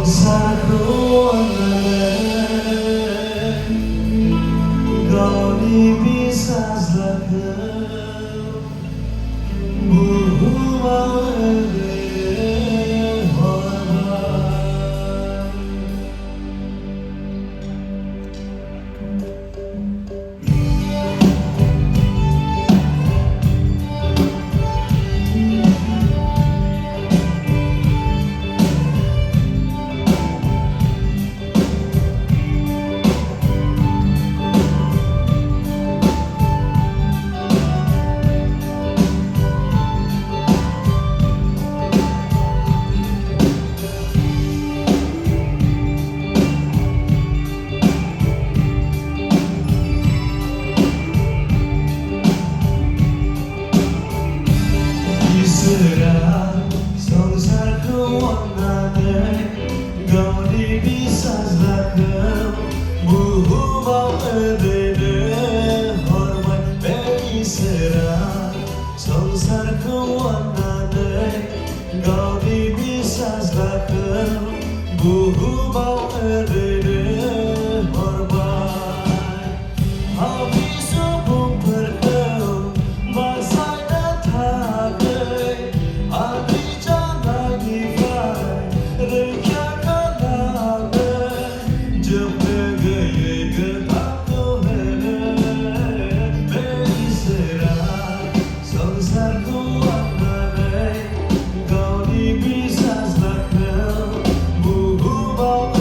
성사로 나는 거리 비사슬라그 무마을 성사로 원나네 거리 비사슬라그 무마을 hormat berisera 성사로 원나네 거리 비사슬라그 무마을 hormat habis pun berkau masa datang adi jangan gifai rekia kalame jab gaya getatu hai berisera sangsar ko apnane gauni bisaslakna buhubau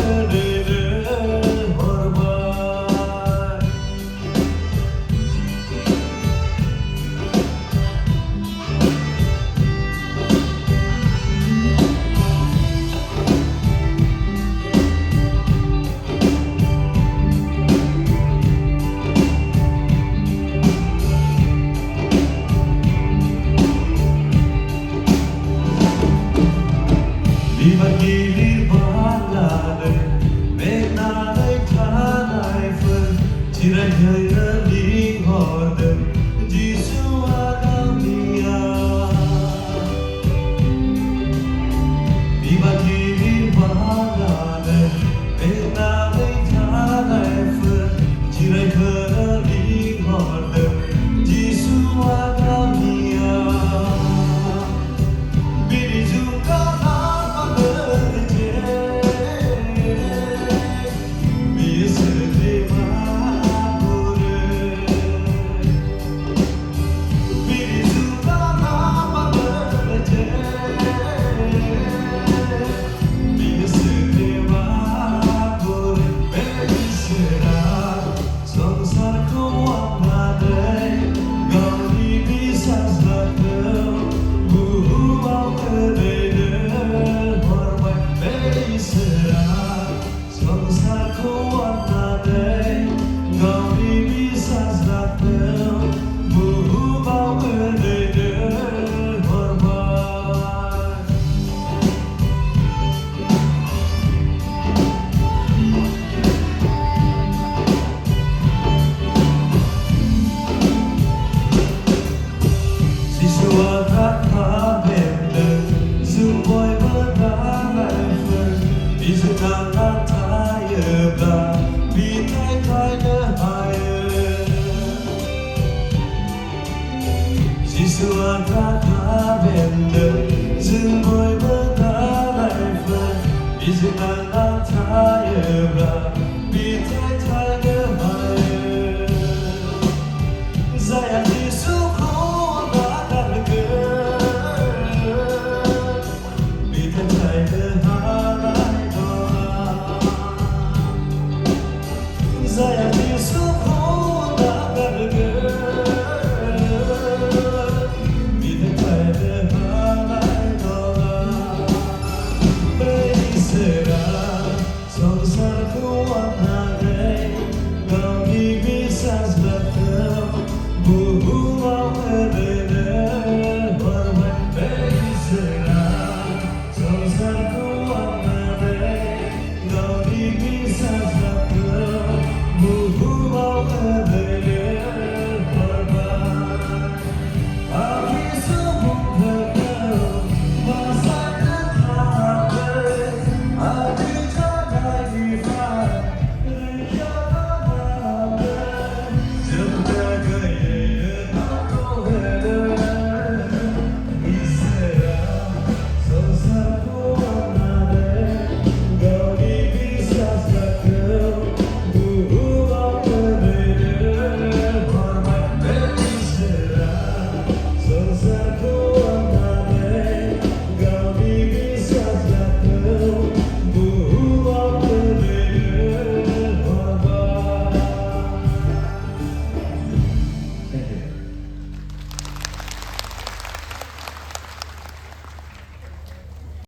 Dibagi balade menai tanai fur tirai heli horde Jisu agamia Dibagi balade menai tanai fur tirai heli horde Jisu agamia Biri juga Is it not time?